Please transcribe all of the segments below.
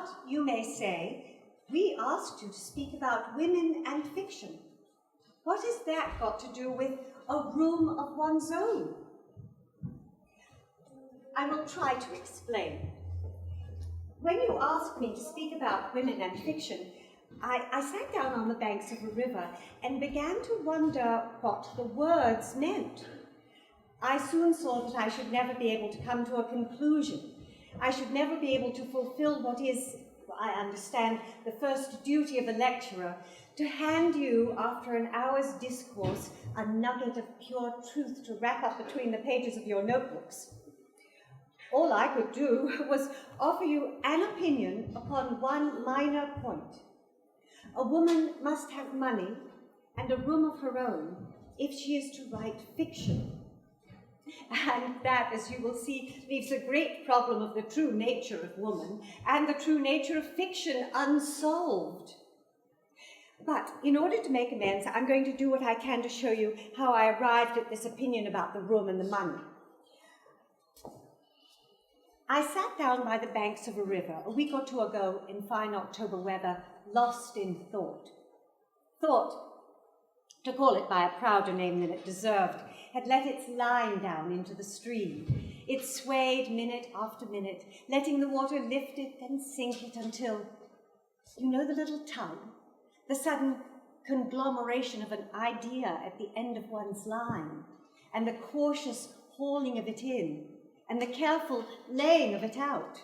But, you may say, we asked you to speak about women and fiction. What has that got to do with a room of one's own? I will try to explain. When you asked me to speak about women and fiction, I sat down on the banks of a river and began to wonder what the words meant. I soon saw that I should never be able to come to a conclusion. I should never be able to fulfill what is, I understand, the first duty of a lecturer, to hand you, after an hour's discourse, a nugget of pure truth to wrap up between the pages of your notebooks. All I could do was offer you an opinion upon one minor point. A woman must have money and a room of her own if she is to write fiction. And that, as you will see, leaves a great problem of the true nature of woman and the true nature of fiction unsolved. But in order to make amends, I'm going to do what I can to show you how I arrived at this opinion about the room and the money. I sat down by the banks of a river a week or two ago in fine October weather, lost in thought. Thought, to call it by a prouder name than it deserved, had let its line down into the stream. It swayed minute after minute, letting the water lift it and sink it until, you know the little tug, the sudden conglomeration of an idea at the end of one's line, and the cautious hauling of it in, and the careful laying of it out.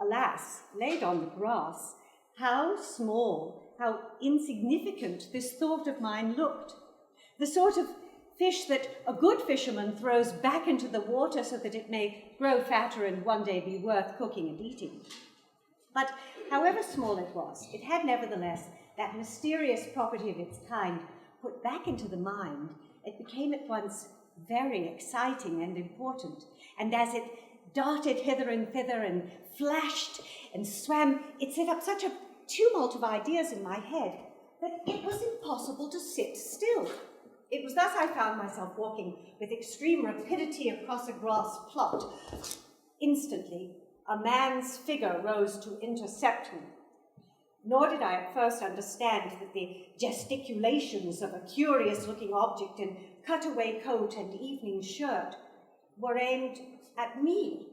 Alas, laid on the grass, how small, how insignificant this thought of mine looked. The sort of fish that a good fisherman throws back into the water so that it may grow fatter and one day be worth cooking and eating. But however small it was, it had nevertheless that mysterious property of its kind put back into the mind. It became at once very exciting and important, and as it darted hither and thither and flashed and swam, it set up such a tumult of ideas in my head that it was impossible to sit still. It was thus I found myself walking with extreme rapidity across a grass plot. Instantly, a man's figure rose to intercept me. Nor did I at first understand that the gesticulations of a curious-looking object in cutaway coat and evening shirt were aimed at me.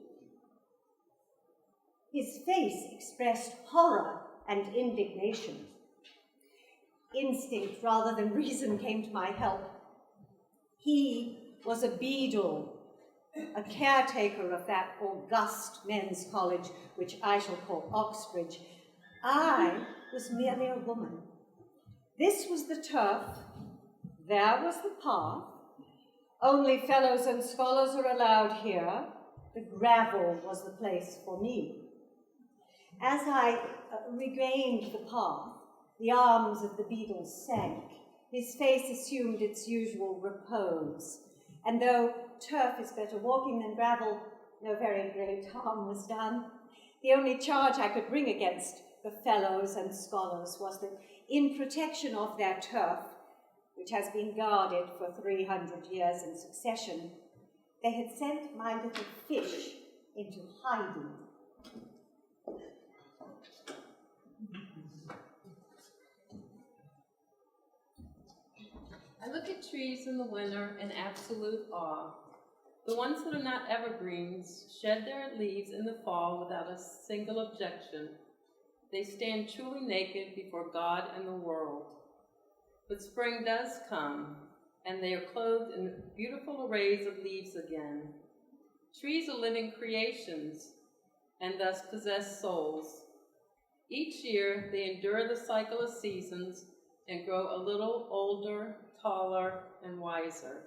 His face expressed horror and indignation. Instinct rather than reason came to my help. He was a beadle, a caretaker of that august men's college, which I shall call Oxbridge. I was merely a woman. This was the turf, there was the path. Only fellows and scholars are allowed here. The gravel was the place for me. As I regained the path, the arms of the beetle sank. His face assumed its usual repose. And though turf is better walking than gravel, no very great harm was done. The only charge I could bring against the fellows and scholars was that in protection of their turf, which has been guarded for 300 years in succession, they had sent my little fish into hiding. I look at trees in the winter in absolute awe. The ones that are not evergreens shed their leaves in the fall without a single objection. They stand truly naked before God and the world. But spring does come, and they are clothed in beautiful arrays of leaves again. Trees are living creations, and thus possess souls. Each year, they endure the cycle of seasons and grow a little older, taller, and wiser.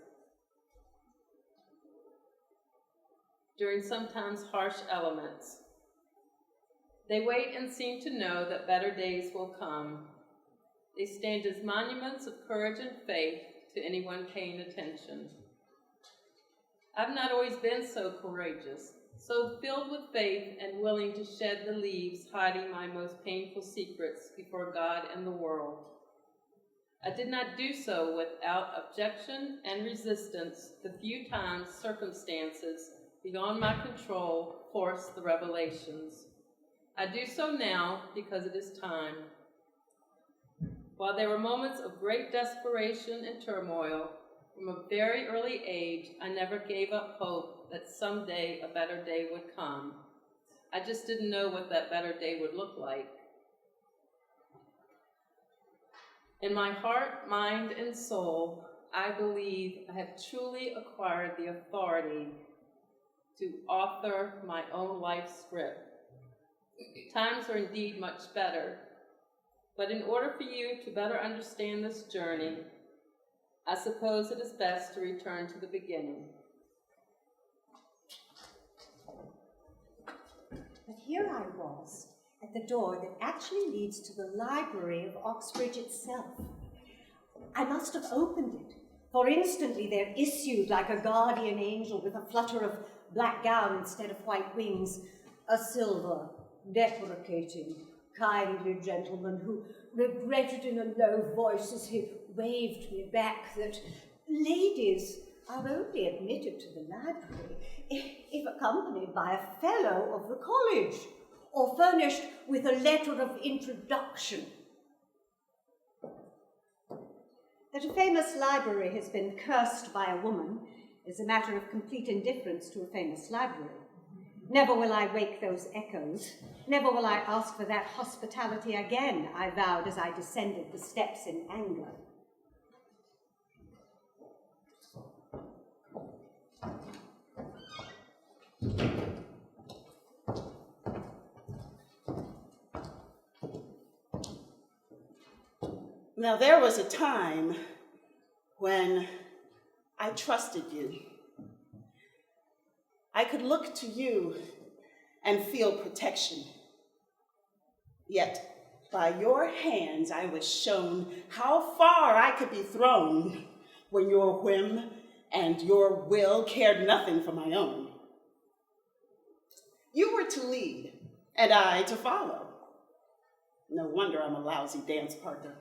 During sometimes harsh elements, they wait and seem to know that better days will come. They stand as monuments of courage and faith to anyone paying attention. I've not always been so courageous, so filled with faith and willing to shed the leaves hiding my most painful secrets before God and the world. I did not do so without objection and resistance the few times circumstances beyond my control forced the revelations. I do so now because it is time. While there were moments of great desperation and turmoil, from a very early age, I never gave up hope that someday a better day would come. I just didn't know what that better day would look like. In my heart, mind, and soul, I believe I have truly acquired the authority to author my own life script. Times are indeed much better, but in order for you to better understand this journey, I suppose it is best to return to the beginning. But here I was, at the door that actually leads to the library of Oxbridge itself. I must have opened it, for instantly there issued, like a guardian angel with a flutter of black gown instead of white wings, a silver, deprecating, kindly gentleman who regretted in a low voice as he waved me back that ladies are only admitted to the library if accompanied by a fellow of the college or furnished with a letter of introduction. That a famous library has been cursed by a woman is a matter of complete indifference to a famous library. Never will I wake those echoes. Never will I ask for that hospitality again, I vowed as I descended the steps in anger. Now, there was a time when I trusted you. I could look to you and feel protection. Yet, by your hands, I was shown how far I could be thrown when your whim and your will cared nothing for my own. You were to lead, and I to follow. No wonder I'm a lousy dance partner.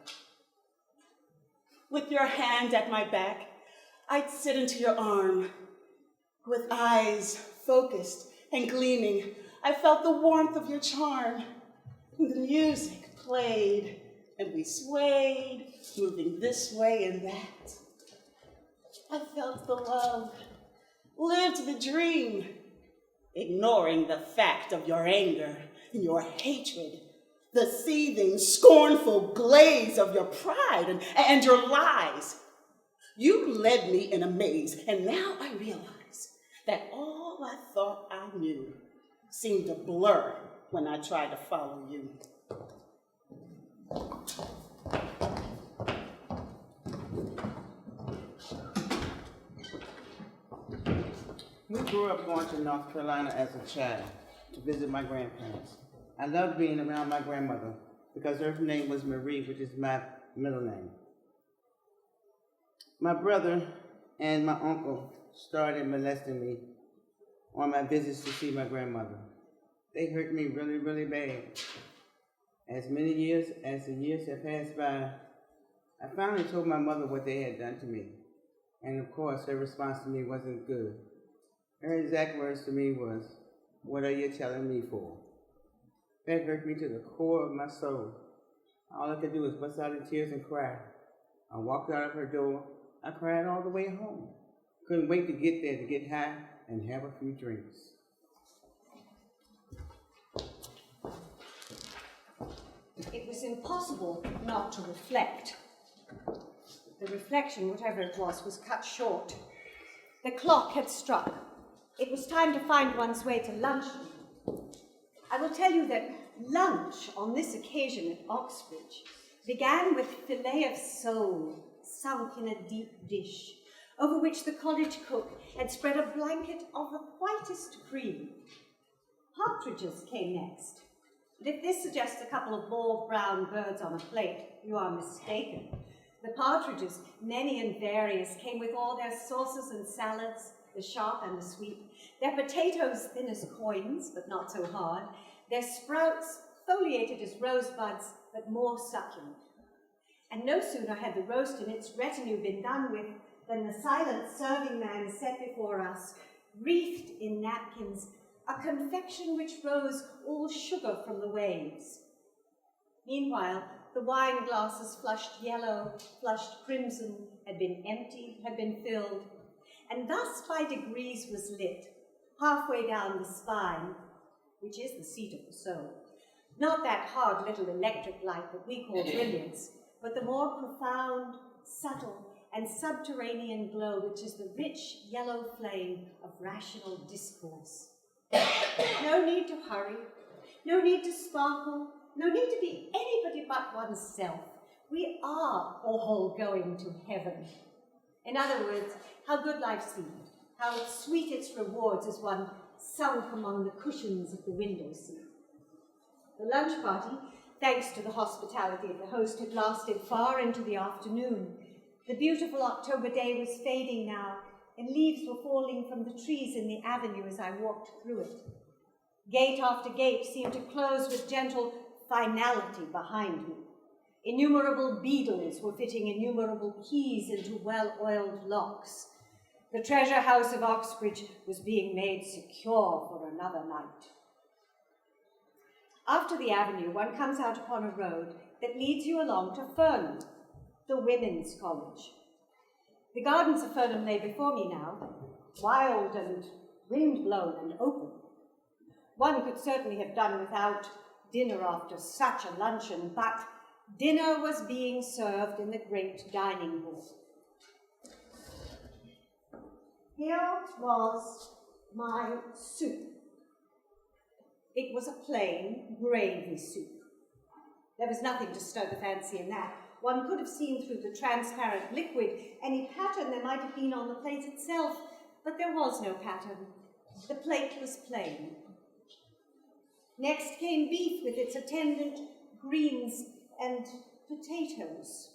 With your hand at my back, I'd sit into your arm. With eyes focused and gleaming, I felt the warmth of your charm. The music played, and we swayed, moving this way and that. I felt the love, lived the dream, ignoring the fact of your anger and your hatred, the seething, scornful glaze of your pride and your lies. You led me in a maze, and now I realize that all I thought I knew seemed to blur when I tried to follow you. We grew up going to North Carolina as a child to visit my grandparents. I loved being around my grandmother because her name was Marie, which is my middle name. My brother and my uncle started molesting me on my visits to see my grandmother. They hurt me really, really bad. As the years had passed by, I finally told my mother what they had done to me. And of course, her response to me wasn't good. Her exact words to me was, "What are you telling me for?" That hurt me to the core of my soul. All I could do was bust out in tears and cry. I walked out of her door. I cried all the way home. Couldn't wait to get there to get high and have a few drinks. It was impossible not to reflect. The reflection, whatever it was cut short. The clock had struck. It was time to find one's way to luncheon. I will tell you that lunch on this occasion at Oxbridge began with fillet of sole sunk in a deep dish, over which the college cook had spread a blanket of the whitest cream. Partridges came next. But if this suggests a couple of bald brown birds on a plate, you are mistaken. The partridges, many and various, came with all their sauces and salads, the sharp and the sweet, their potatoes thin as coins, but not so hard, their sprouts foliated as rosebuds, but more succulent. And no sooner had the roast and its retinue been done with than the silent serving man set before us, wreathed in napkins, a confection which rose all sugar from the waves. Meanwhile, the wine glasses flushed yellow, flushed crimson, had been emptied, had been filled, and thus by degrees was lit, halfway down the spine, which is the seat of the soul. Not that hard little electric light that we call brilliance, but the more profound, subtle, and subterranean glow, which is the rich yellow flame of rational discourse. No need to hurry, no need to sparkle, no need to be anybody but oneself. We are all going to heaven. In other words, how good life seemed, how sweet its rewards as one sunk among the cushions of the window seat. The lunch party, thanks to the hospitality of the host, had lasted far into the afternoon. The beautiful October day was fading now, and leaves were falling from the trees in the avenue as I walked through it. Gate after gate seemed to close with gentle finality behind me. Innumerable beadles were fitting innumerable keys into well-oiled locks. The treasure house of Oxbridge was being made secure for another night. After the avenue, one comes out upon a road that leads you along to Fernham, the women's college. The gardens of Fernham lay before me now, wild and wind-blown and open. One could certainly have done without dinner after such a luncheon, but dinner was being served in the great dining hall. Here was my soup. It was a plain gravy soup. There was nothing to stir the fancy in that. One could have seen through the transparent liquid any pattern there might have been on the plate itself, but there was no pattern. The plate was plain. Next came beef with its attendant greens and potatoes.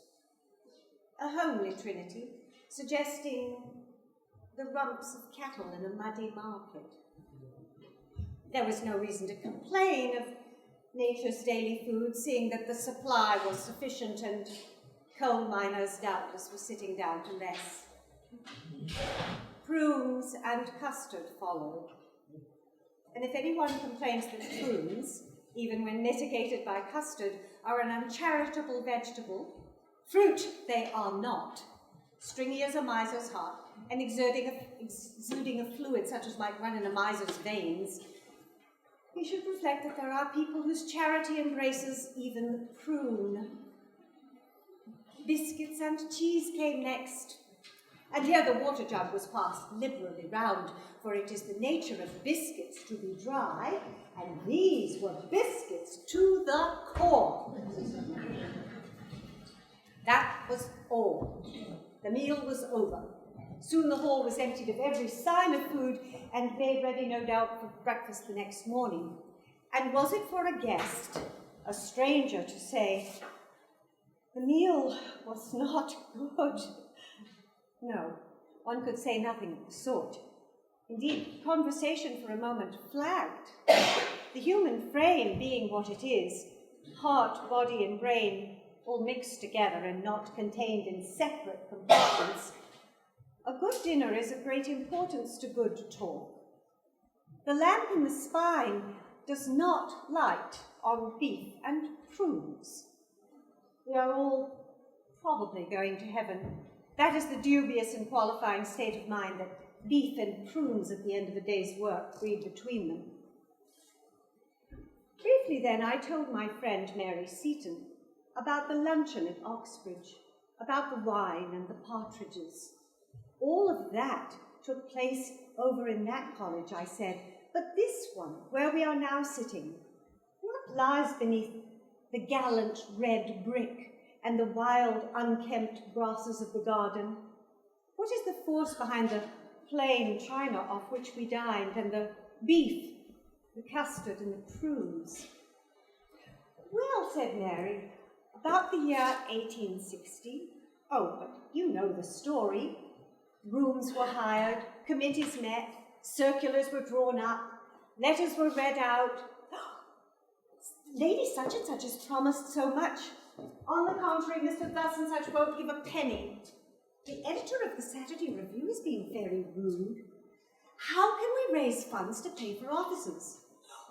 A homely trinity, suggesting the rumps of cattle in a muddy market. There was no reason to complain of nature's daily food, seeing that the supply was sufficient and coal miners doubtless were sitting down to less. Prunes and custard followed. And if anyone complains that prunes, even when mitigated by custard, are an uncharitable vegetable, fruit they are not, stringy as a miser's heart, and exuding a fluid such as might run in a miser's veins, we should reflect that there are people whose charity embraces even the prune. Biscuits and cheese came next, and here the water jug was passed liberally round, for it is the nature of biscuits to be dry, and these were biscuits to the core. That was all. The meal was over. Soon the hall was emptied of every sign of food and made ready, no doubt, for breakfast the next morning. And was it for a guest, a stranger, to say, "The meal was not good"? No, one could say nothing of the sort. Indeed, conversation for a moment flagged. The human frame being what it is, heart, body, and brain all mixed together and not contained in separate compartments, a good dinner is of great importance to good talk. The lamp in the spine does not light on beef and prunes. We are all probably going to heaven. That is the dubious and qualifying state of mind that beef and prunes at the end of a day's work breed between them. Briefly then, I told my friend Mary Seaton about the luncheon at Oxbridge, about the wine and the partridges. All of that took place over in that college, I said, but this one, where we are now sitting, what lies beneath the gallant red brick and the wild, unkempt grasses of the garden? What is the force behind the plain china off which we dined, and the beef, the custard, and the prunes? Well, said Mary, about the year 1860. Oh, but you know the story. Rooms were hired, committees met, circulars were drawn up, letters were read out. Lady such and such has promised so much. On the contrary, Mr. Thus and such won't give a penny. The editor of the Saturday Review is being very rude. How can we raise funds to pay for officers?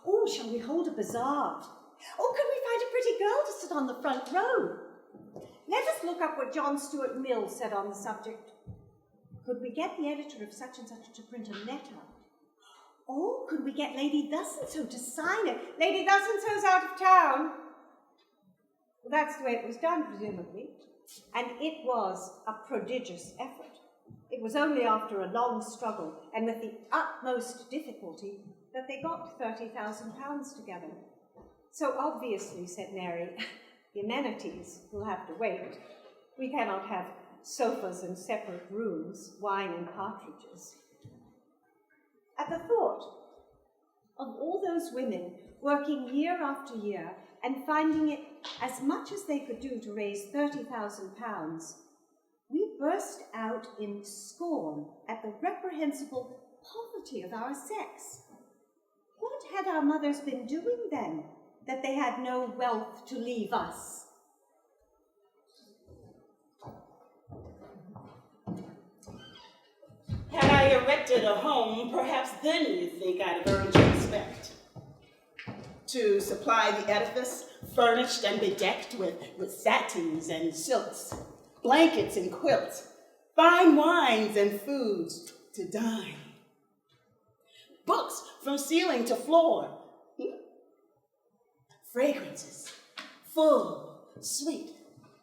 Oh, shall we hold a bazaar? Or can we find a pretty girl to sit on the front row? Let us look up what John Stuart Mill said on the subject. Could we get the editor of such and such to print a letter? Or could we get Lady Thus-and-so to sign it? Lady Thus-and-so's out of town. Well, that's the way it was done, presumably. And it was a prodigious effort. It was only after a long struggle and with the utmost difficulty that they got £30,000 together. So obviously, said Mary, the amenities will have to wait. We cannot have sofas and separate rooms, wine and partridges. At the thought of all those women working year after year and finding it as much as they could do to raise £30,000, we burst out in scorn at the reprehensible poverty of our sex. What had our mothers been doing then, that they had no wealth to leave us? Had I erected a home, perhaps then you'd think I'd have earned your respect. To supply the edifice, furnished and bedecked with satins and silks, blankets and quilts, fine wines and foods to dine, books from ceiling to floor, fragrances, full, sweet,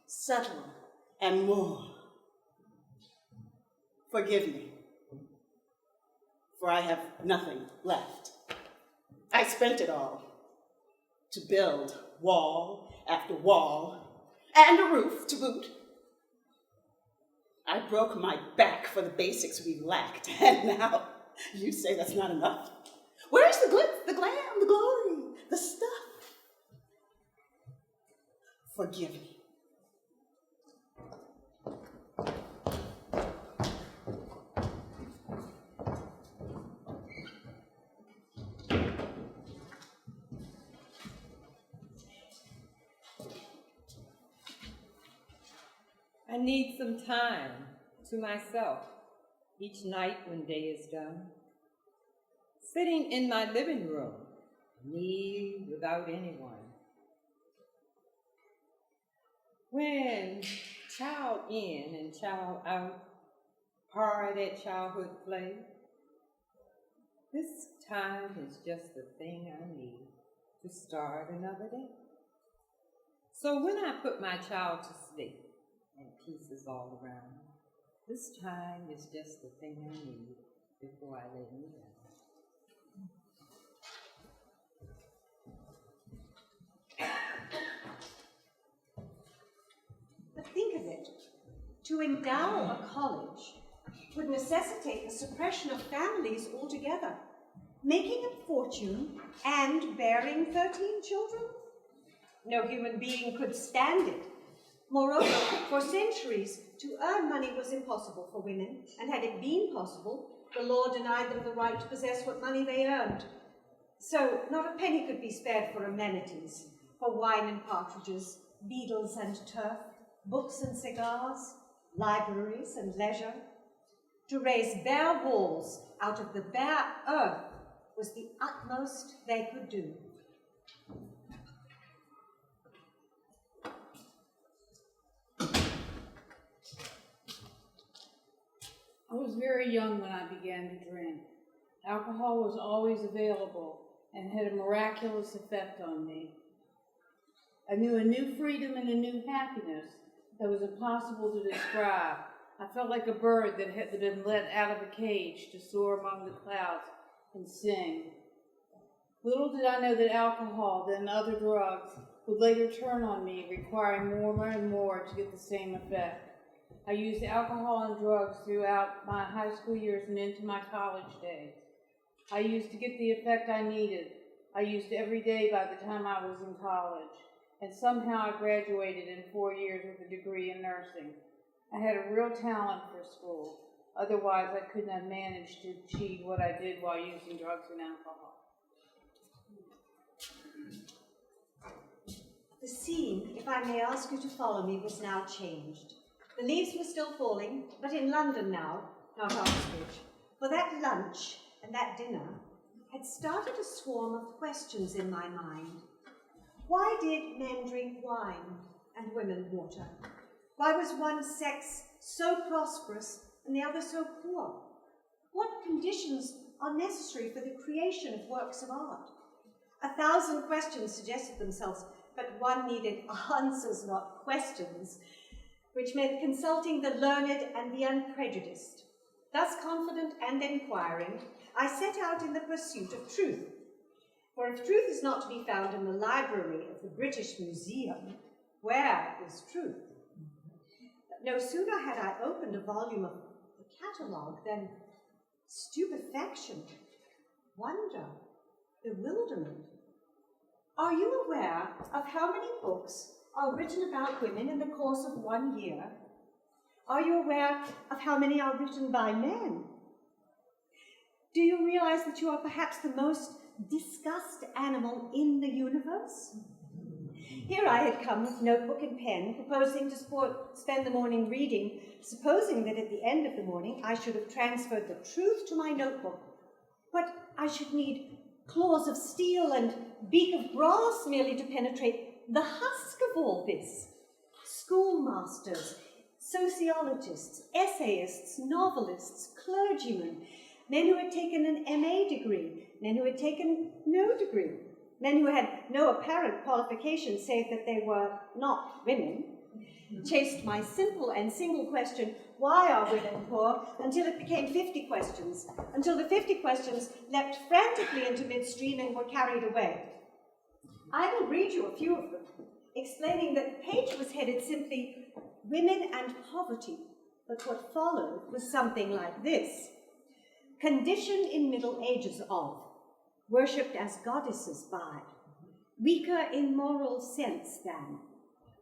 subtle, and more. Forgive me, for I have nothing left. I spent it all to build wall after wall, and a roof to boot. I broke my back for the basics we lacked, and now you say that's not enough. Where's the glitz, the glam, the glory, the stuff? Forgive me. I need some time to myself each night when day is done. Sitting in my living room, me without anyone. When child in and child out, hard at childhood play, this time is just the thing I need to start another day. So when I put my child to sleep, and pieces all around, this time is just the thing I need before I lay me down. But think of it. To endow a college would necessitate the suppression of families altogether, making a fortune and bearing 13 children. No human being could stand it. Moreover, for centuries, to earn money was impossible for women, and had it been possible, the law denied them the right to possess what money they earned. So not a penny could be spared for amenities, for wine and partridges, beadles and turf, books and cigars, libraries and leisure. To raise bare walls out of the bare earth was the utmost they could do. I was very young when I began to drink. Alcohol was always available and had a miraculous effect on me. I knew a new freedom and a new happiness that was impossible to describe. I felt like a bird that had been let out of a cage to soar among the clouds and sing. Little did I know that alcohol, then other drugs, would later turn on me, requiring more and more to get the same effect. I used alcohol and drugs throughout my high school years and into my college days. I used to get the effect I needed. I used every day by the time I was in college. And somehow I graduated in 4 years with a degree in nursing. I had a real talent for school. Otherwise, I couldn't have managed to achieve what I did while using drugs and alcohol. The scene, if I may ask you to follow me, was now changed. The leaves were still falling, but in London now, not Oxbridge. For that lunch, and that dinner had started a swarm of questions in my mind. Why did men drink wine and women water? Why was one sex so prosperous and the other so poor? What conditions are necessary for the creation of works of art? 1,000 questions suggested themselves, but one needed answers, not questions, which meant consulting the learned and the unprejudiced. Thus confident and inquiring, I set out in the pursuit of truth. For if truth is not to be found in the library of the British Museum, where is truth? But no sooner had I opened a volume of the catalogue than stupefaction, wonder, bewilderment. Are you aware of how many books are written about women in the course of 1 year? Are you aware of how many are written by men? Do you realize that you are perhaps the most discussed animal in the universe? Here I had come with notebook and pen, proposing to spend the morning reading, supposing that at the end of the morning I should have transferred the truth to my notebook. But I should need claws of steel and beak of brass merely to penetrate the husk of all this. Schoolmasters, sociologists, essayists, novelists, clergymen, men who had taken an MA degree, men who had taken no degree, men who had no apparent qualification save that they were not women, chased my simple and single question, why are women poor, until it became 50 questions, until the 50 questions leapt frantically into midstream and were carried away. I will read you a few of them, explaining that the page was headed simply Women and Poverty, but what followed was something like this. Condition in Middle Ages of, worshipped as goddesses by, weaker in moral sense than,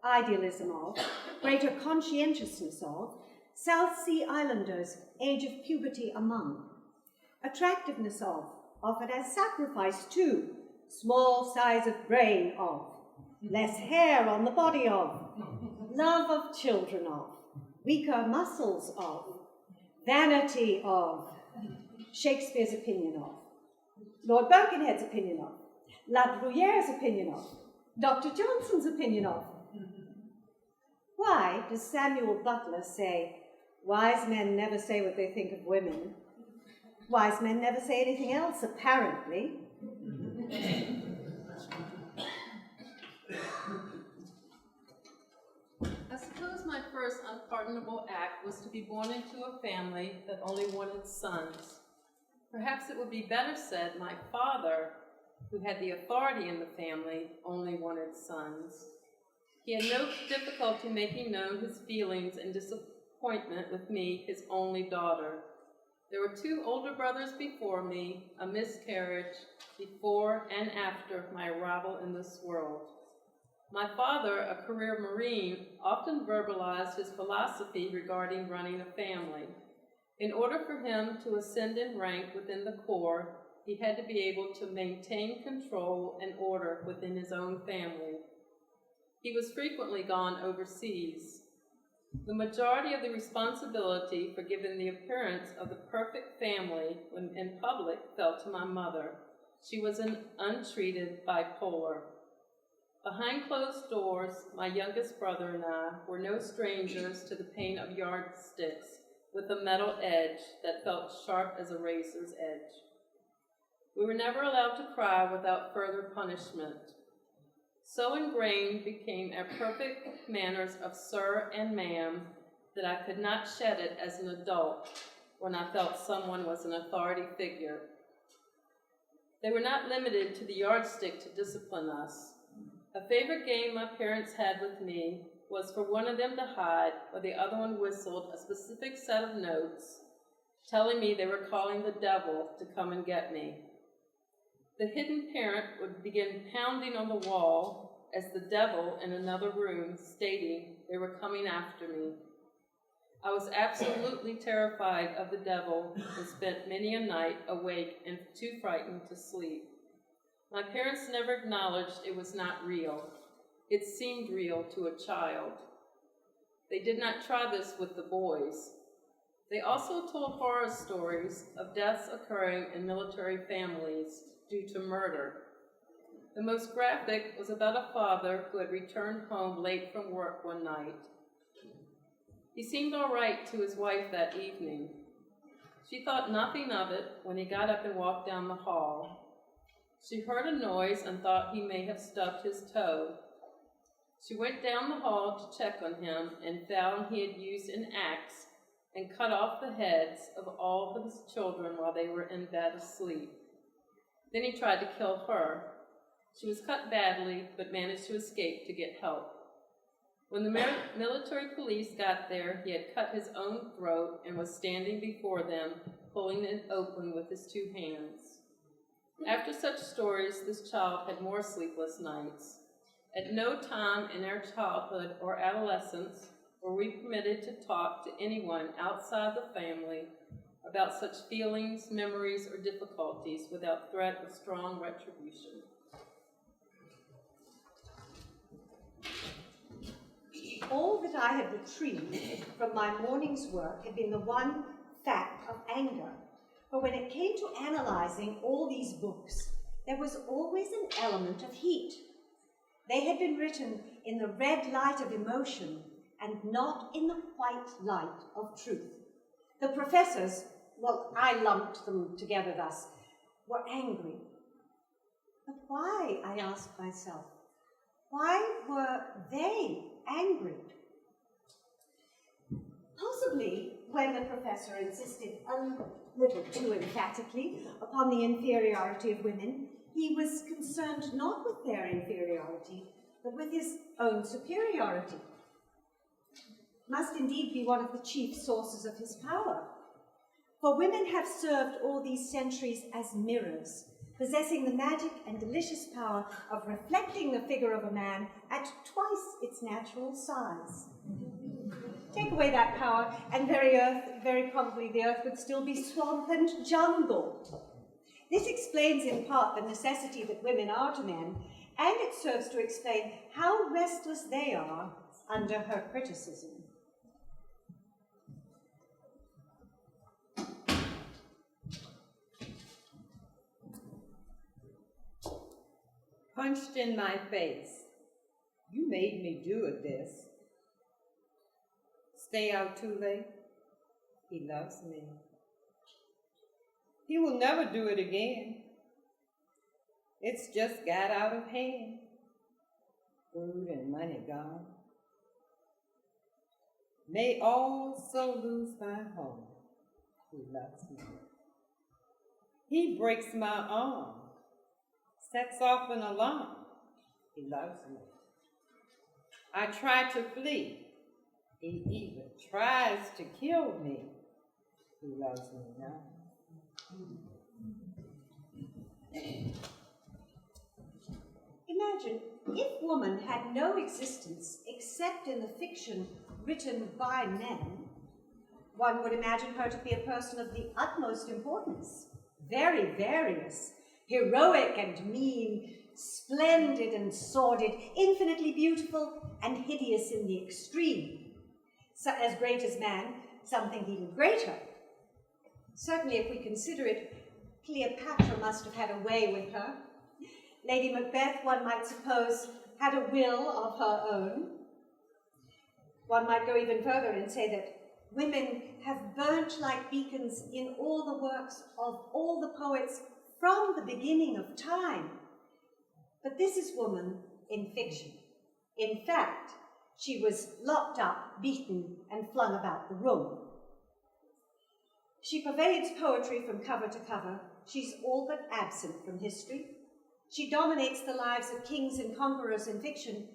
idealism of, greater conscientiousness of, South Sea Islanders, age of puberty among, attractiveness of, offered as sacrifice to, small size of brain of, less hair on the body of, love of children of, weaker muscles of, vanity of, Shakespeare's opinion of, Lord Birkenhead's opinion of, La Bruyere's opinion of, Dr. Johnson's opinion of. Why does Samuel Butler say, wise men never say what they think of women? Wise men never say anything else, apparently. I suppose my first unpardonable act was to be born into a family that only wanted sons. Perhaps it would be better said my father, who had the authority in the family, only wanted sons. He had no difficulty making known his feelings and disappointment with me, his only daughter. There were 2 older brothers before me, a miscarriage before and after my arrival in this world. My father, a career Marine, often verbalized his philosophy regarding running a family. In order for him to ascend in rank within the Corps, he had to be able to maintain control and order within his own family. He was frequently gone overseas. The majority of the responsibility for giving the appearance of the perfect family when in public fell to my mother. She was an untreated bipolar. Behind closed doors, my youngest brother and I were no strangers to the pain of yardsticks with a metal edge that felt sharp as a razor's edge. We were never allowed to cry without further punishment. So ingrained became our perfect manners of sir and ma'am that I could not shed it as an adult when I felt someone was an authority figure. They were not limited to the yardstick to discipline us. A favorite game my parents had with me was for one of them to hide while the other one whistled a specific set of notes, telling me they were calling the devil to come and get me. The hidden parent would begin pounding on the wall as the devil in another room stating they were coming after me. I was absolutely terrified of the devil and spent many a night awake and too frightened to sleep. My parents never acknowledged it was not real. It seemed real to a child. They did not try this with the boys. They also told horror stories of deaths occurring in military families due to murder. The most graphic was about a father who had returned home late from work one night. He seemed all right to his wife that evening. She thought nothing of it when he got up and walked down the hall. She heard a noise and thought he may have stubbed his toe. She went down the hall to check on him and found he had used an axe and cut off the heads of all of his children while they were in bed asleep. Then he tried to kill her. She was cut badly, but managed to escape to get help. When the military police got there, he had cut his own throat and was standing before them, pulling it open with his two hands. After such stories, this child had more sleepless nights. At no time in our childhood or adolescence were we permitted to talk to anyone outside the family about such feelings, memories, or difficulties without threat of strong retribution. All that I had retrieved from my morning's work had been the one fact of anger. But when it came to analyzing all these books, there was always an element of heat. They had been written in the red light of emotion and not in the white light of truth. The professors, well, I lumped them together thus, were angry. But why, I asked myself, why were they angry? Possibly when the professor insisted a little too emphatically upon the inferiority of women, he was concerned not with their inferiority, but with his own superiority. Must indeed be one of the chief sources of his power. For women have served all these centuries as mirrors, possessing the magic and delicious power of reflecting the figure of a man at twice its natural size. Take away that power, and very probably the earth would still be swamp and jungle. This explains in part the necessity that women are to men, and it serves to explain how restless they are under her criticism. Punched in my face. You made me do it, this. Stay out too late. He loves me. He will never do it again. It's just got out of hand. Food and money gone. May also lose my home. He loves me. He breaks my arm. Sets off an alarm. He loves me. I try to flee. He even tries to kill me. He loves me now. Imagine if woman had no existence except in the fiction written by men, one would imagine her to be a person of the utmost importance, very various, heroic and mean, splendid and sordid, infinitely beautiful and hideous in the extreme. So, as great as man, something even greater. Certainly, if we consider it, Cleopatra must have had a way with her. Lady Macbeth, one might suppose, had a will of her own. One might go even further and say that women have burnt like beacons in all the works of all the poets from the beginning of time. But this is woman in fiction. In fact, she was locked up, beaten, and flung about the room. She pervades poetry from cover to cover. She's all but absent from history. She dominates the lives of kings and conquerors in fiction.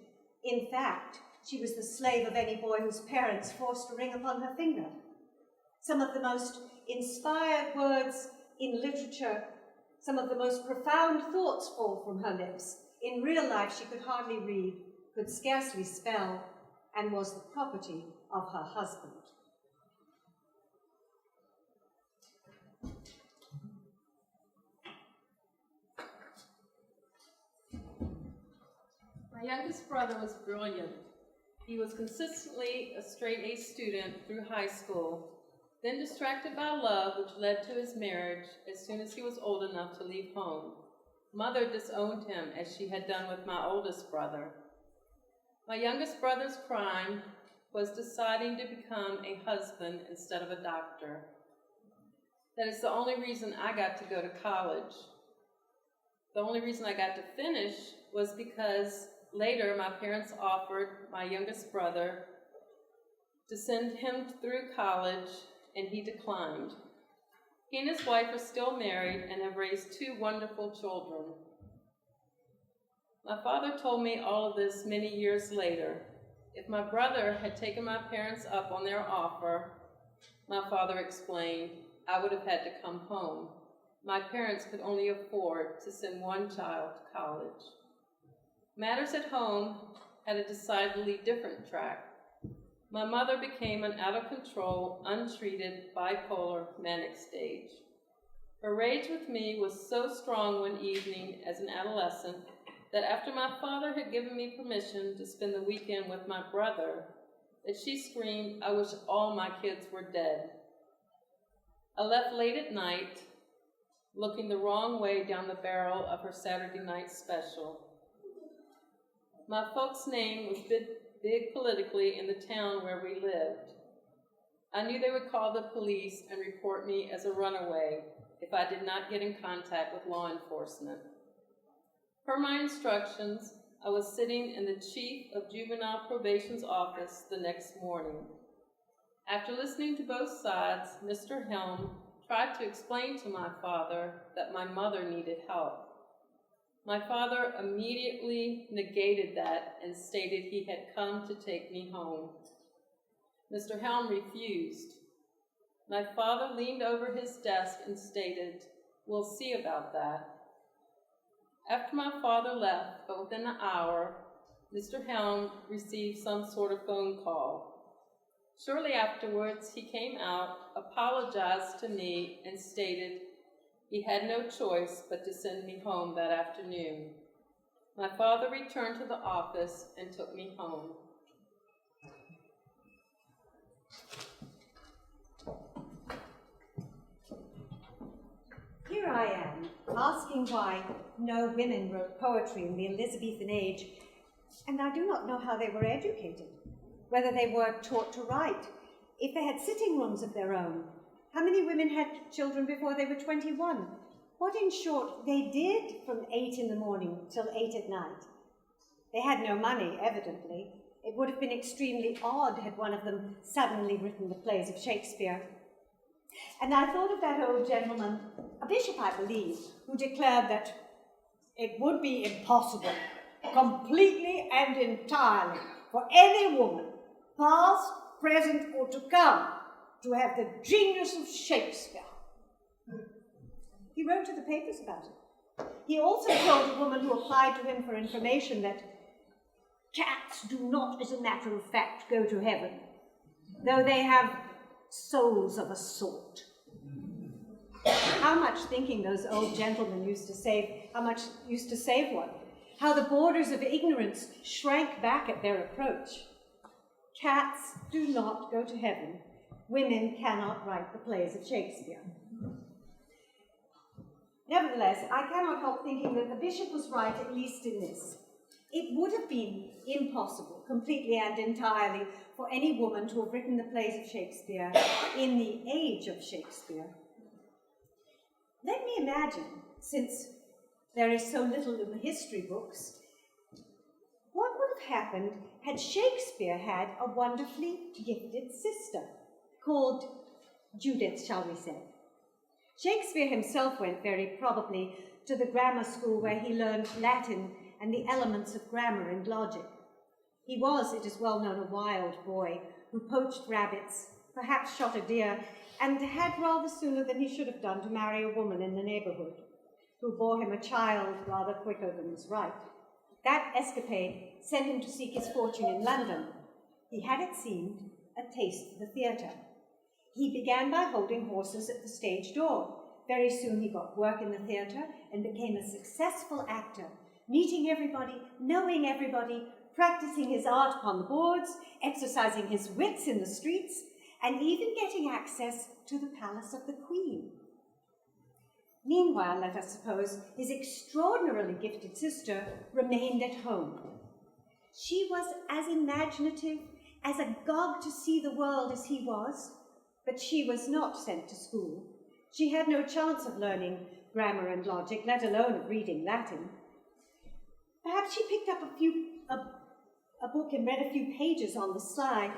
In fact, she was the slave of any boy whose parents forced a ring upon her finger. Some of the most inspired words in literature, some of the most profound thoughts fall from her lips. In real life, she could hardly read, could scarcely spell, and was the property of her husband. My youngest brother was brilliant. He was consistently a straight-A student through high school, Then, distracted by love, which led to his marriage as soon as he was old enough to leave home, Mother disowned him as she had done with my oldest brother. My youngest brother's crime was deciding to become a husband instead of a doctor. That is the only reason I got to go to college. The only reason I got to finish was because later my parents offered my youngest brother to send him through college, and he declined. He and his wife are still married and have raised 2 wonderful children. My father told me all of this many years later. If my brother had taken my parents up on their offer, my father explained, I would have had to come home. My parents could only afford to send one child to college. Matters at home had a decidedly different track. My mother became an out-of-control, untreated, bipolar, manic stage. Her rage with me was so strong one evening as an adolescent that after my father had given me permission to spend the weekend with my brother, that she screamed, I wish all my kids were dead. I left late at night, looking the wrong way down the barrel of her Saturday night special. My folks' name was big politically in the town where we lived. I knew they would call the police and report me as a runaway if I did not get in contact with law enforcement. Per my instructions, I was sitting in the Chief of Juvenile Probation's office the next morning. After listening to both sides, Mr. Helm tried to explain to my father that my mother needed help. My father immediately negated that and stated he had come to take me home. Mr. Helm refused. My father leaned over his desk and stated, we'll see about that. After my father left, but within an hour, Mr. Helm received some sort of phone call. Shortly afterwards, he came out, apologized to me, and stated he had no choice but to send me home that afternoon. My father returned to the office and took me home. Here I am, asking why no women wrote poetry in the Elizabethan age, and I do not know how they were educated, whether they were taught to write, if they had sitting rooms of their own, how many women had children before they were 21, what, in short, they did from 8 in the morning till 8 at night. They had no money, evidently. It would have been extremely odd had one of them suddenly written the plays of Shakespeare. And I thought of that old gentleman, a bishop, I believe, who declared that it would be impossible, completely and entirely, for any woman, past, present, or to come, to have the genius of Shakespeare. He wrote to the papers about it. He also told a woman who applied to him for information that cats do not, as a matter of fact, go to heaven, though they have souls of a sort. How much thinking those old gentlemen used to save, how much used to save one. How the borders of ignorance shrank back at their approach. Cats do not go to heaven. Women cannot write the plays of Shakespeare. Nevertheless, I cannot help thinking that the bishop was right, at least in this. It would have been impossible, completely and entirely, for any woman to have written the plays of Shakespeare in the age of Shakespeare. Let me imagine, since there is so little in the history books, what would have happened had Shakespeare had a wonderfully gifted sister called Judith, shall we say. Shakespeare himself went very probably to the grammar school where he learned Latin and the elements of grammar and logic. He was, it is well known, a wild boy who poached rabbits, perhaps shot a deer, and had rather sooner than he should have done to marry a woman in the neighborhood, who bore him a child rather quicker than was right. That escapade sent him to seek his fortune in London. He had, it seemed, a taste for the theatre. He began by holding horses at the stage door. Very soon he got work in the theatre and became a successful actor, meeting everybody, knowing everybody, practicing his art upon the boards, exercising his wits in the streets, and even getting access to the palace of the Queen. Meanwhile, let us suppose, his extraordinarily gifted sister remained at home. She was as imaginative, as agog to see the world as he was, but she was not sent to school. She had no chance of learning grammar and logic, let alone of reading Latin. Perhaps she picked up a book and read a few pages on the sly,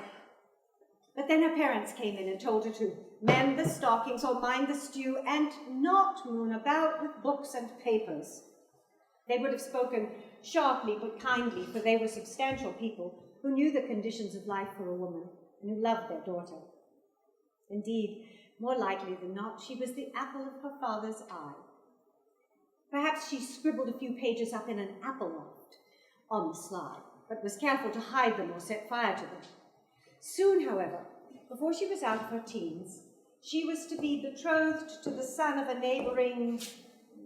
but then her parents came in and told her to mend the stockings or mind the stew and not moon about with books and papers. They would have spoken sharply but kindly, for they were substantial people who knew the conditions of life for a woman and who loved their daughter. Indeed, more likely than not, she was the apple of her father's eye. Perhaps she scribbled a few pages up in an apple loft on the sly, but was careful to hide them or set fire to them. Soon, however, before she was out of her teens, she was to be betrothed to the son of a neighboring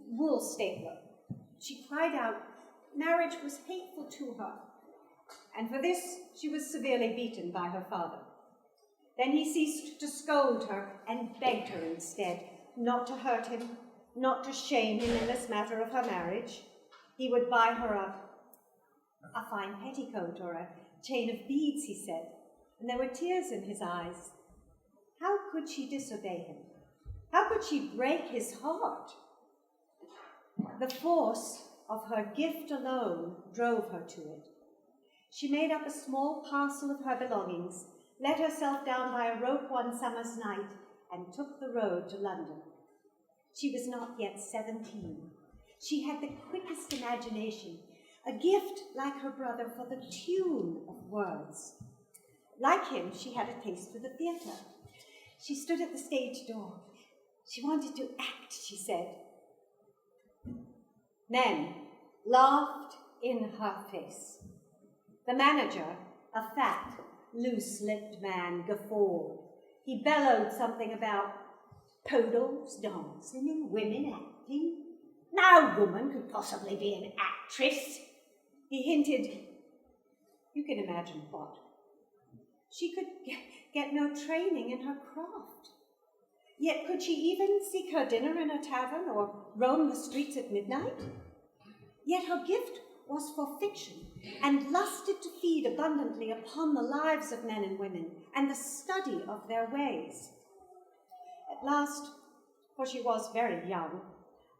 wool stapler. She cried out marriage was hateful to her, and for this she was severely beaten by her father. Then he ceased to scold her and begged her instead not to hurt him, not to shame him in this matter of her marriage. He would buy her a fine petticoat or a chain of beads, he said, and there were tears in his eyes. How could she disobey him? How could she break his heart? The force of her gift alone drove her to it. She made up a small parcel of her belongings, let herself down by a rope one summer's night, and took the road to London. She was not yet 17. She had the quickest imagination, a gift like her brother for the tune of words. Like him, she had a taste for the theatre. She stood at the stage door. She wanted to act, she said. Men laughed in her face. The manager, a fat, loose-lipped man, guffawed. He bellowed something about poodles dancing and women acting. No woman could possibly be an actress. He hinted, you can imagine what. She could get no training in her craft. Yet could she even seek her dinner in a tavern or roam the streets at midnight? Yet her gift was for fiction and lusted to feed abundantly upon the lives of men and women and the study of their ways. At last, for she was very young,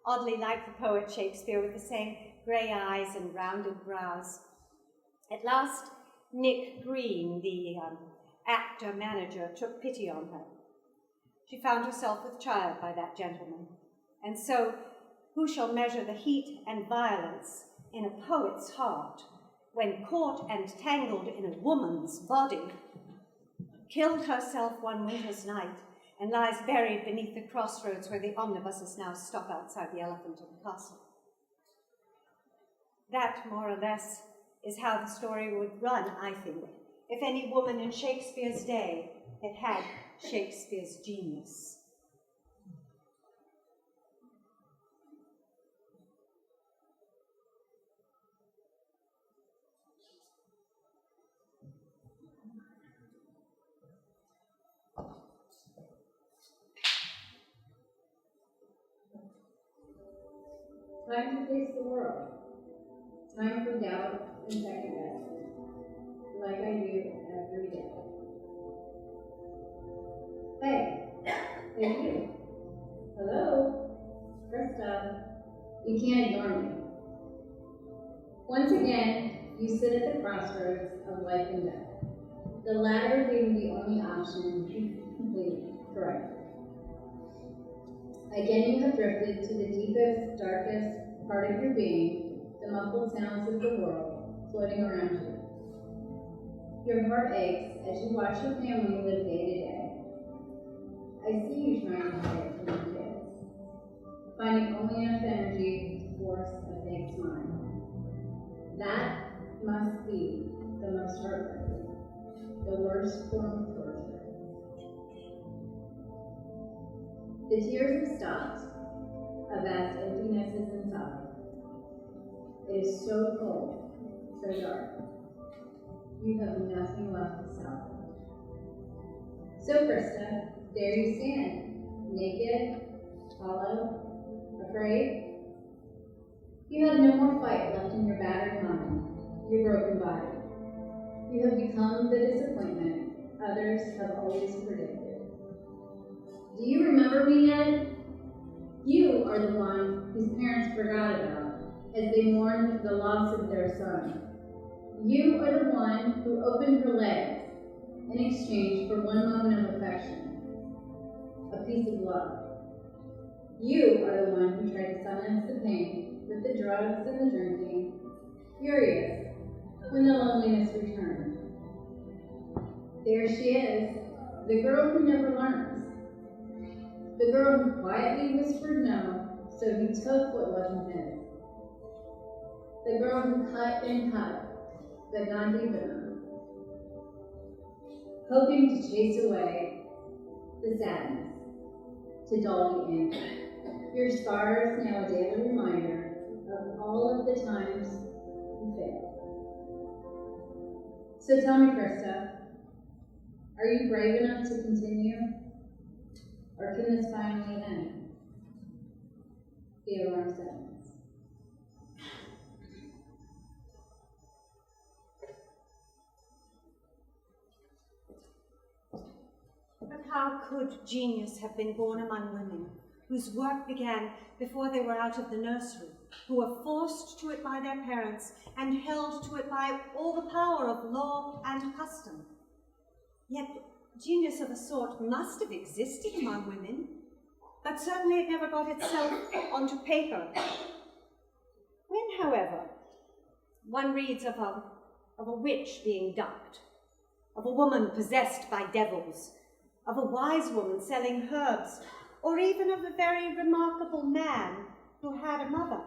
oddly like the poet Shakespeare with the same grey eyes and rounded brows, at last Nick Green, the actor-manager, took pity on her. She found herself with child by that gentleman, and so who shall measure the heat and violence in a poet's heart when caught and tangled in a woman's body, killed herself one winter's night and lies buried beneath the crossroads where the omnibuses now stop outside the Elephant and Castle. That, more or less, is how the story would run, I think, if any woman in Shakespeare's day had had Shakespeare's genius. Time to face the world. Time for doubt and second guessing, like I do every day. Hey, you. Hello? Krista, you can't ignore me. Once again, you sit at the crossroads of life and death, the latter being the only option completely correct. Again, you have drifted to the deepest, darkest part of your being, the muffled sounds of the world floating around you. Your heart aches as you watch your family live day to day. I see you trying to hide it from your kids, finding only enough energy to force a fake smile. That must be the most heartbreaking, the worst form of torture. The tears have stopped. A vast emptiness is inside. It is so cold, so dark. You have nothing left to salvage. So, Krista, there you stand, naked, hollow, afraid. You have no more fight left in your battered mind, your broken body. You have become the disappointment others have always predicted. Do you remember me yet? You are the one whose parents forgot about as they mourned the loss of their son. You are the one who opened her legs in exchange for one moment of affection, a piece of love. You are the one who tried to silence the pain with the drugs and the drinking, furious when the loneliness returned. There she is, the girl who never learns. The girl who quietly whispered no, so he took what wasn't his. The girl who cut and cut, but not deep enough, hoping to chase away the sadness, to dull the anger. Your scar is now a daily reminder of all of the times you failed. So tell me, Krista, are you brave enough to continue? Or can this finally end? The alarm sounds. But how could genius have been born among women, whose work began before they were out of the nursery, who were forced to it by their parents and held to it by all the power of law and custom? Yet genius of a sort must have existed among women, but certainly it never got itself onto paper. When, however, one reads of a witch being ducked, of a woman possessed by devils, of a wise woman selling herbs, or even of a very remarkable man who had a mother,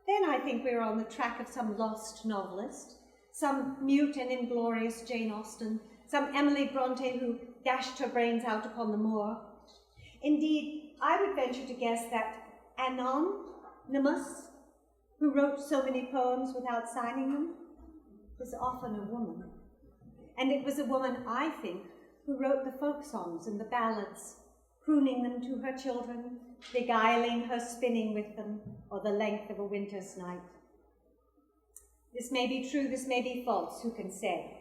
then I think we're on the track of some lost novelist, some mute and inglorious Jane Austen, some Emily Bronte who dashed her brains out upon the moor. Indeed, I would venture to guess that Anonymous, who wrote so many poems without signing them, was often a woman. And it was a woman, I think, who wrote the folk songs and the ballads, crooning them to her children, beguiling her spinning with them, or the length of a winter's night. This may be true, this may be false, who can say?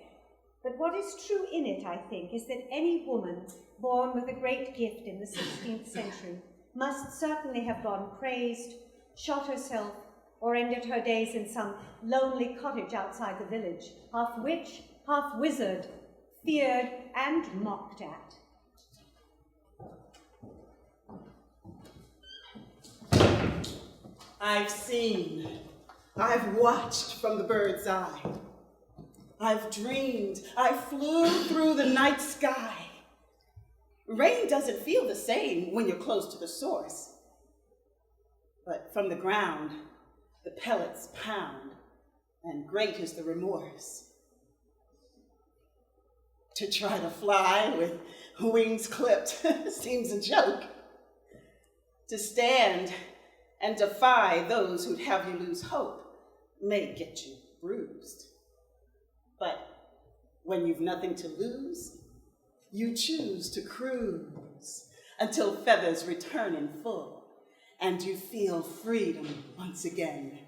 But what is true in it, I think, is that any woman born with a great gift in the 16th century must certainly have gone crazed, shot herself, or ended her days in some lonely cottage outside the village, half witch, half wizard, feared and mocked at. I've seen, I've watched from the bird's eye. I've dreamed, I flew through the night sky. Rain doesn't feel the same when you're close to the source. But from the ground, the pellets pound, and great is the remorse. To try to fly with wings clipped seems a joke. To stand and defy those who'd have you lose hope may get you bruised. But when you've nothing to lose, you choose to cruise until feathers return in full and you feel freedom once again.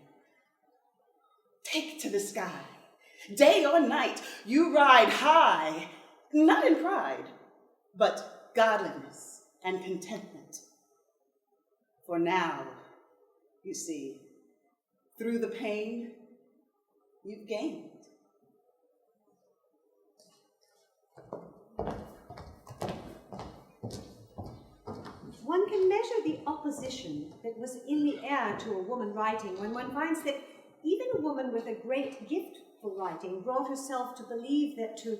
Take to the sky, day or night, you ride high, not in pride, but godliness and contentment. For now, you see, through the pain, you've gained. One can measure the opposition that was in the air to a woman writing when one finds that even a woman with a great gift for writing brought herself to believe that to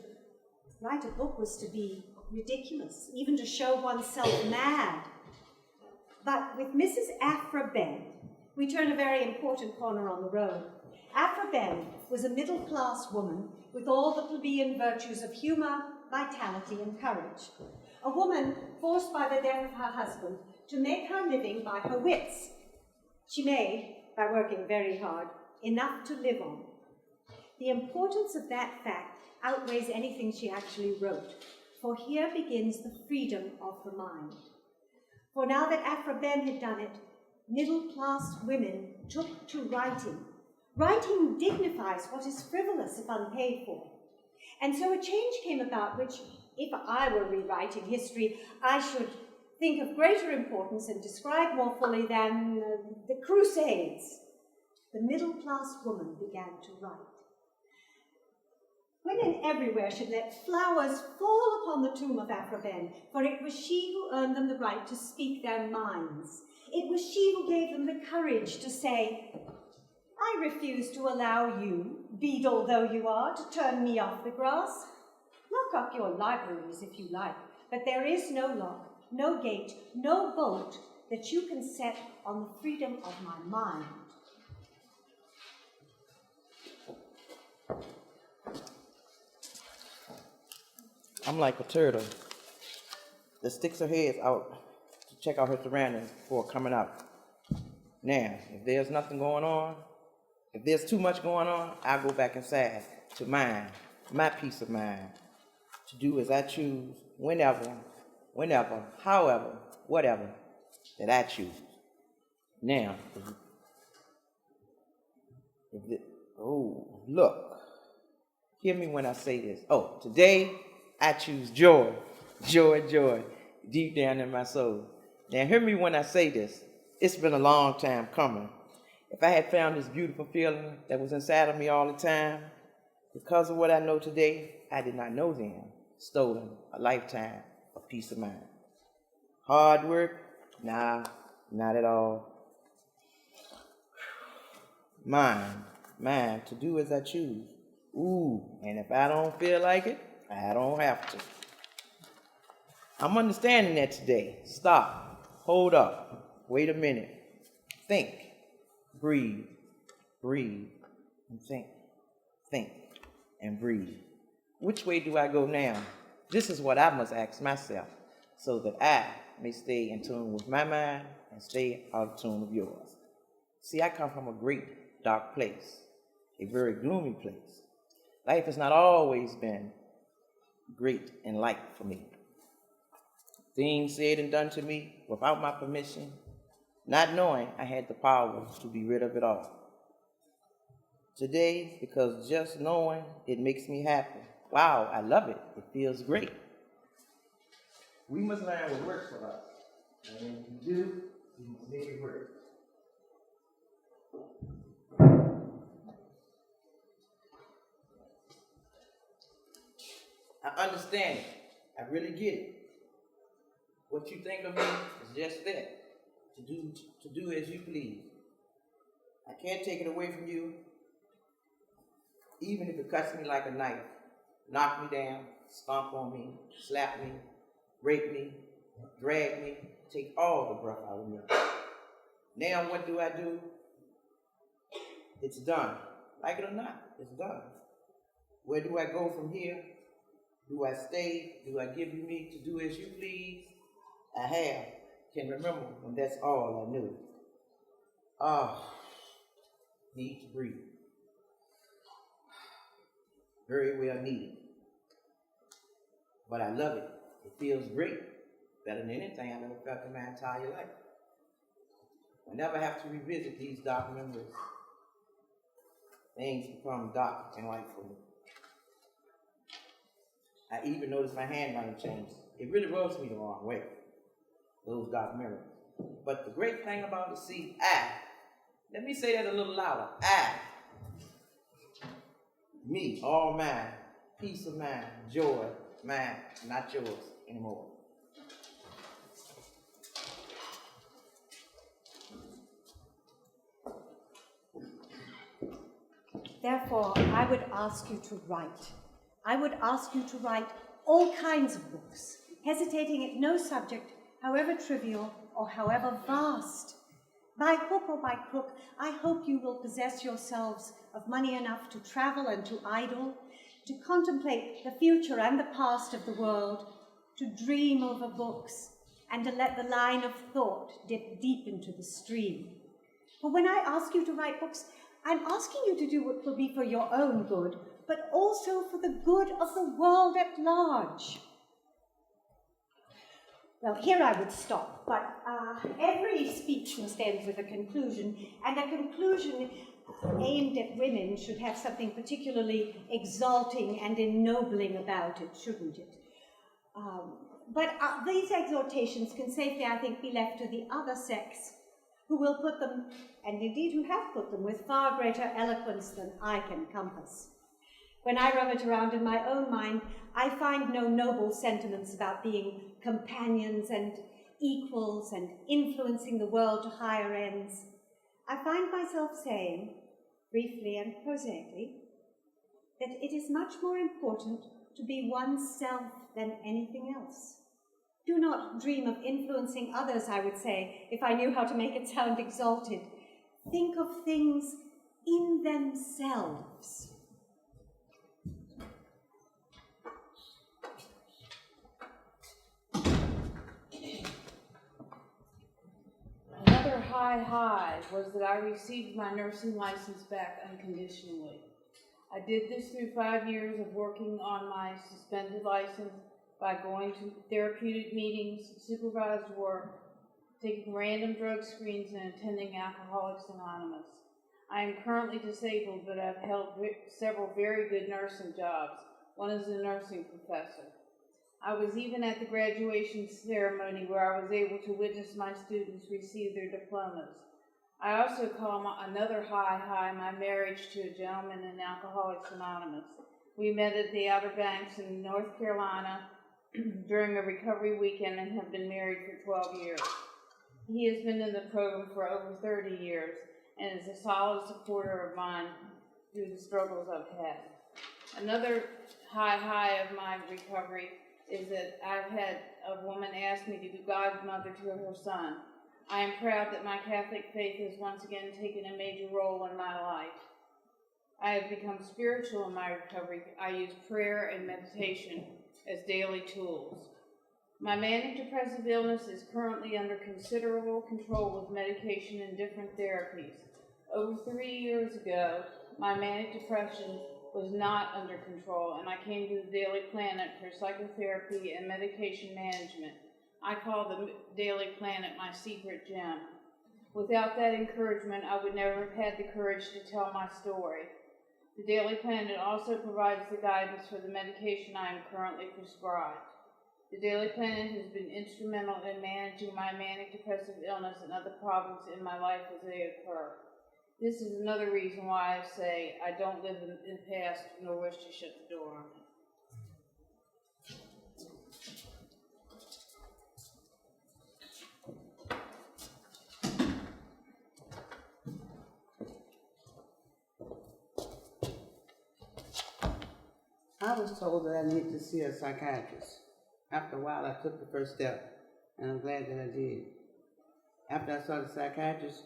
write a book was to be ridiculous, even to show oneself mad. But with Mrs. Aphra Behn, we turn a very important corner on the road. Aphra Behn was a middle-class woman with all the plebeian virtues of humor, vitality, and courage. A woman forced by the death of her husband to make her living by her wits. She made, by working very hard, enough to live on. The importance of that fact outweighs anything she actually wrote. for here begins the freedom of the mind. For now that Aphra Behn had done it, middle-class women took to writing. Writing dignifies what is frivolous if unpaid for. And so a change came about which, if I were rewriting history, I should think of greater importance and describe more fully than the Crusades. The middle-class woman began to write. Women everywhere should let flowers fall upon the tomb of Aphra Behn, for it was she who earned them the right to speak their minds. It was she who gave them the courage to say, I refuse to allow you, beadle though you are, to turn me off the grass. Lock up your libraries if you like, but there is no lock, no gate, no bolt that you can set on the freedom of my mind. I'm like a turtle that sticks her head out to check out her surroundings before coming out. Now, if there's nothing going on, if there's too much going on, I'll go back inside to mine, my peace of mind, to do as I choose, whenever, however, whatever that I choose. Now, look, hear me when I say this. Oh, today I choose joy, joy, joy, deep down in my soul. Now, hear me when I say this. It's been a long time coming. If I had found this beautiful feeling that was inside of me all the time, because of what I know today, I did not know then, stolen a lifetime of peace of mind. Hard work? Nah, not at all. Mine, to do as I choose. Ooh, and if I don't feel like it, I don't have to. I'm understanding that today. Stop, hold up, wait a minute, think, breathe, and think, and breathe. Which way do I go now? This is what I must ask myself, so that I may stay in tune with my mind and stay out of tune with yours. See, I come from a great dark place, a very gloomy place. Life has not always been great and light for me. Things said and done to me without my permission, not knowing I had the power to be rid of it all. Today, because just knowing it makes me happy. Wow, I love it. It feels great. We must learn what works for us. And when we do, we must make it work. I understand it. I really get it. What you think of me is just that. To do as you please. I can't take it away from you, even if it cuts me like a knife. Knock me down, stomp on me, slap me, rape me, drag me, take all the breath out of me. Now what do? It's done. Like it or not, it's done. Where do I go from here? Do I stay? Do I give you me to do as you please? I can remember when that's all I knew. Need to breathe. Very well needed. But I love it. It feels great. Better than anything I've ever felt in my entire life. Whenever I have to revisit these dark memories, things become dark and light for me. I even noticed my handwriting changed. It really rubs me the wrong way, those dark memories. But the great thing about it, see, let me say that a little louder. Me, all mine, peace of mind, joy, mine, not yours anymore. Therefore, I would ask you to write. I would ask you to write all kinds of books, hesitating at no subject, however trivial or however vast. By hook or by crook, I hope you will possess yourselves of money enough to travel and to idle, to contemplate the future and the past of the world, to dream over books, and to let the line of thought dip deep into the stream. For when I ask you to write books, I'm asking you to do what will be for your own good, but also for the good of the world at large. Well, here I would stop, but every speech must end with a conclusion, and a conclusion aimed at women should have something particularly exalting and ennobling about it, shouldn't it? But these exhortations can safely, I think, be left to the other sex, who will put them, and indeed who have put them, with far greater eloquence than I can compass. When I rummage around in my own mind, I find no noble sentiments about being companions and equals and influencing the world to higher ends. I find myself saying, briefly and prosaically, that it is much more important to be oneself than anything else. Do not dream of influencing others, I would say, if I knew how to make it sound exalted. Think of things in themselves. Another high was that I received my nursing license back unconditionally. I did this through 5 years of working on my suspended license by going to therapeutic meetings, supervised work, taking random drug screens, and attending Alcoholics Anonymous. I am currently disabled, but I've held several very good nursing jobs. One is a nursing professor. I was even at the graduation ceremony where I was able to witness my students receive their diplomas. I also call another high my marriage to a gentleman in Alcoholics Anonymous. We met at the Outer Banks in North Carolina during a recovery weekend and have been married for 12 years. He has been in the program for over 30 years and is a solid supporter of mine through the struggles I've had. Another high of my recovery is that I've had a woman ask me to be godmother to her son. I am proud that my Catholic faith has once again taken a major role in my life. I have become spiritual in my recovery. I use prayer and meditation as daily tools. My manic depressive illness is currently under considerable control with medication and different therapies. Over 3 years ago, my manic depression was not under control, and I came to the Daily Planet for psychotherapy and medication management. I call the Daily Planet my secret gem. Without that encouragement, I would never have had the courage to tell my story. The Daily Planet also provides the guidance for the medication I am currently prescribed. The Daily Planet has been instrumental in managing my manic depressive illness and other problems in my life as they occur. This is another reason why I say I don't live in the past nor wish to shut the door on it. I was told that I needed to see a psychiatrist. After a while, I took the first step, and I'm glad that I did. After I saw the psychiatrist,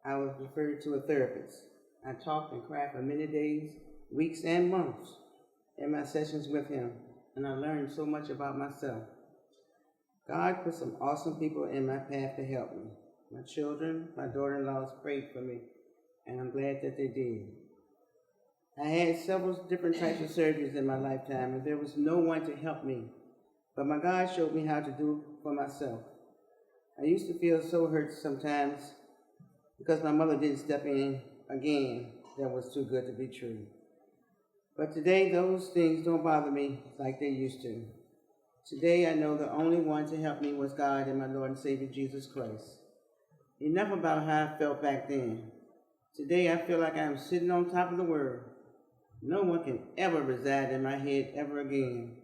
I was referred to a therapist. I talked and cried for many days, weeks, and months in my sessions with him, and I learned so much about myself. God put some awesome people in my path to help me. My children, my daughter-in-laws prayed for me, and I'm glad that they did. I had several different types of surgeries in my lifetime, and there was no one to help me. But my God showed me how to do it for myself. I used to feel so hurt sometimes because my mother didn't step in again. That was too good to be true. But today, those things don't bother me like they used to. Today, I know the only one to help me was God and my Lord and Savior, Jesus Christ. Enough about how I felt back then. Today, I feel like I'm sitting on top of the world. No one can ever reside in my head ever again.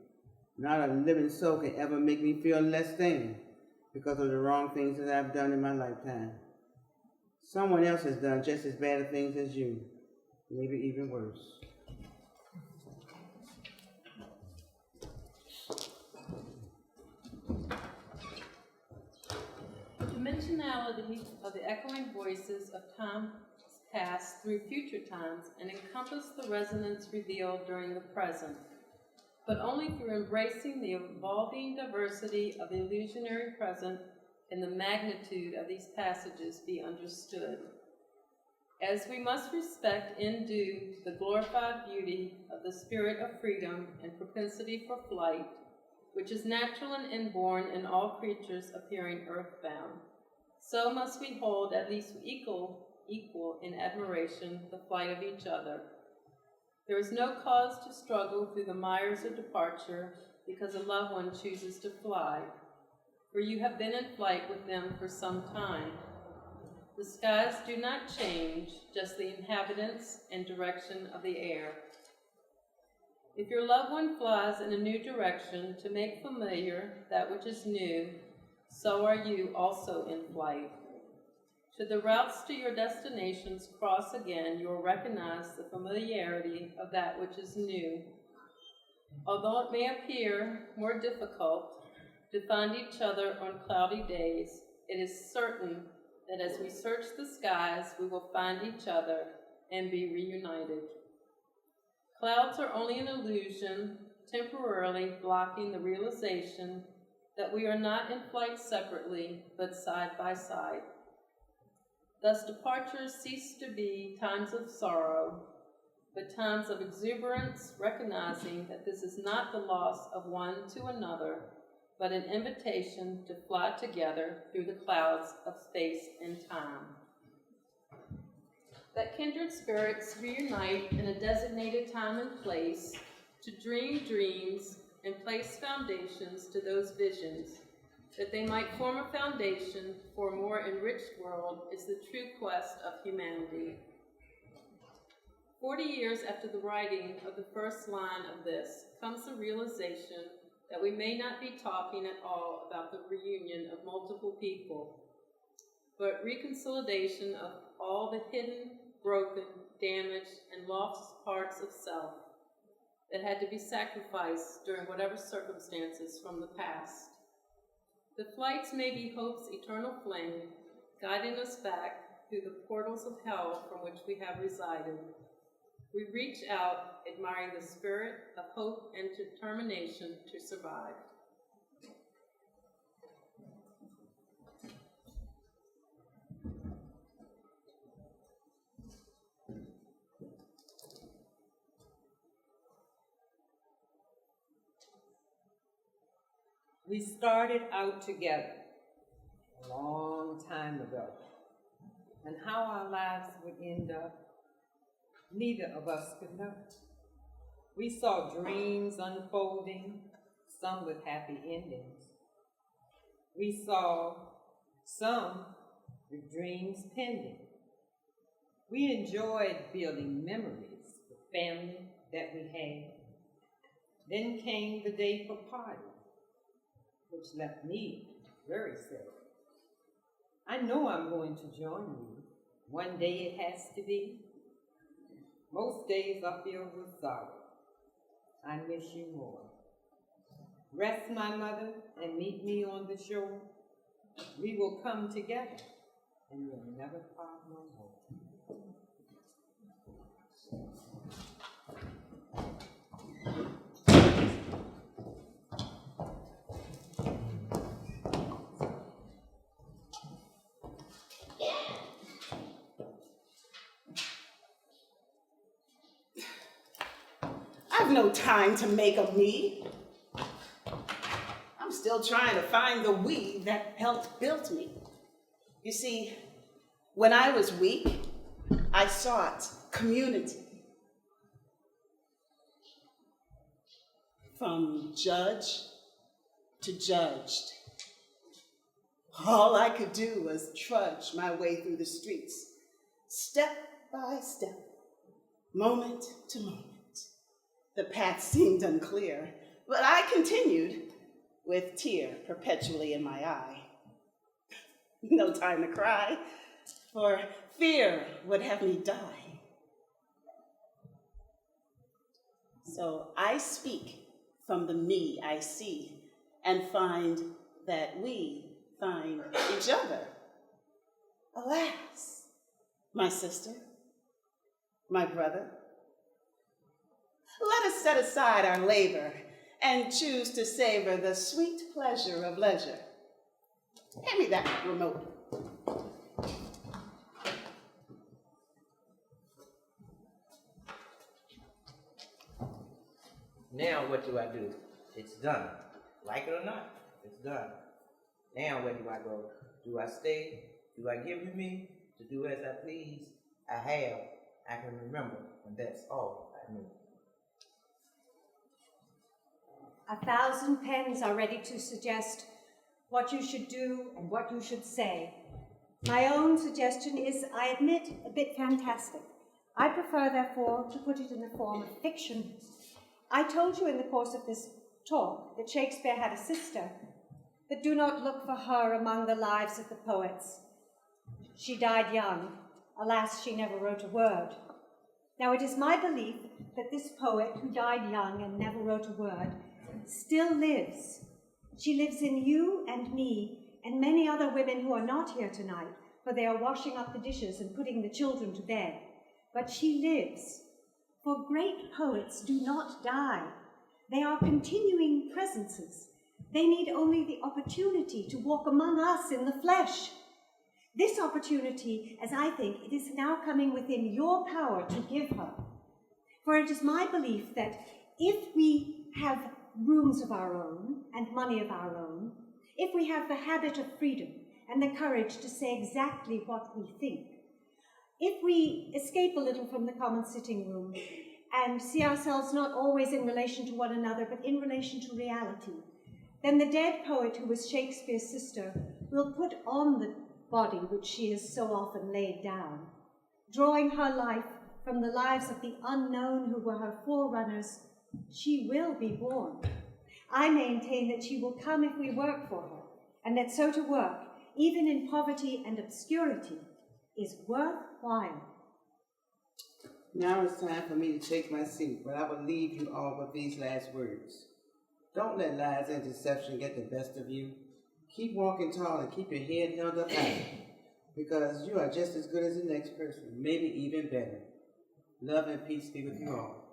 Not a living soul can ever make me feel less than because of the wrong things that I've done in my lifetime. Someone else has done just as bad things as you, maybe even worse. The dimensionality of the echoing voices of times past through future times and encompass the resonance revealed during the present, but only through embracing the evolving diversity of the illusionary present can the magnitude of these passages be understood. As we must respect in due the glorified beauty of the spirit of freedom and propensity for flight, which is natural and inborn in all creatures appearing earthbound. So must we hold at least equal in admiration the flight of each other. There is no cause to struggle through the mires of departure because a loved one chooses to fly, for you have been in flight with them for some time. The skies do not change, just the inhabitants and direction of the air. If your loved one flies in a new direction to make familiar that which is new, so are you also in flight. Should the routes to your destinations cross again, you will recognize the familiarity of that which is new. Although it may appear more difficult to find each other on cloudy days, it is certain that as we search the skies, we will find each other and be reunited. Clouds are only an illusion, temporarily blocking the realization that we are not in flight separately, but side by side. Thus, departures cease to be times of sorrow, but times of exuberance, recognizing that this is not the loss of one to another, but an invitation to fly together through the clouds of space and time. That kindred spirits reunite in a designated time and place to dream dreams and place foundations to those visions, that they might form a foundation for a more enriched world, is the true quest of humanity. 40 years after the writing of the first line of this comes the realization that we may not be talking at all about the reunion of multiple people, but reconciliation of all the hidden, broken, damaged, and lost parts of self that had to be sacrificed during whatever circumstances from the past. The flights may be hope's eternal flame, guiding us back through the portals of hell from which we have resided. We reach out, admiring the spirit of hope and determination to survive. We started out together a long time ago, and how our lives would end up, neither of us could know. We saw dreams unfolding, some with happy endings. We saw some with dreams pending. We enjoyed building memories, the family that we had. Then came the day for party, which left me very sad. I know I'm going to join you. One day it has to be. Most days are filled with sorrow. I miss you more. Rest, my mother, and meet me on the shore. We will come together, and we'll never part no more. I've no time to make a me. I'm still trying to find the we that helped build me. You see, when I was weak, I sought community. From judge to judged, all I could do was trudge my way through the streets, step by step, moment to moment. The path seemed unclear, but I continued with tear perpetually in my eye. No time to cry, for fear would have me die. So I speak from the me I see and find that we find each other. Alas, my sister, my brother, let us set aside our labor and choose to savor the sweet pleasure of leisure. Hand me that remote. Now what do? It's done. Like it or not, it's done. Now where do I go? Do I stay? Do I give you me to do as I please? I can remember, and that's all I need. 1,000 pens are ready to suggest what you should do and what you should say. My own suggestion is, I admit, a bit fantastic. I prefer, therefore, to put it in the form of fiction. I told you in the course of this talk that Shakespeare had a sister, but do not look for her among the lives of the poets. She died young. Alas, she never wrote a word. Now, it is my belief that this poet, who died young and never wrote a word, still lives. She lives in you and me and many other women who are not here tonight, for they are washing up the dishes and putting the children to bed. But she lives. For great poets do not die. They are continuing presences. They need only the opportunity to walk among us in the flesh. This opportunity, as I think, it is now coming within your power to give her. For it is my belief that if we have rooms of our own and money of our own, if we have the habit of freedom and the courage to say exactly what we think, if we escape a little from the common sitting room and see ourselves not always in relation to one another, but in relation to reality, then the dead poet who was Shakespeare's sister will put on the body which she has so often laid down, drawing her life from the lives of the unknown who were her forerunners. She will be born. I maintain that she will come if we work for her, and that so to work, even in poverty and obscurity, is worthwhile. Now it's time for me to take my seat, but I will leave you all with these last words. Don't let lies and deception get the best of you. Keep walking tall and keep your head held up high, because you are just as good as the next person, maybe even better. Love and peace be with you all.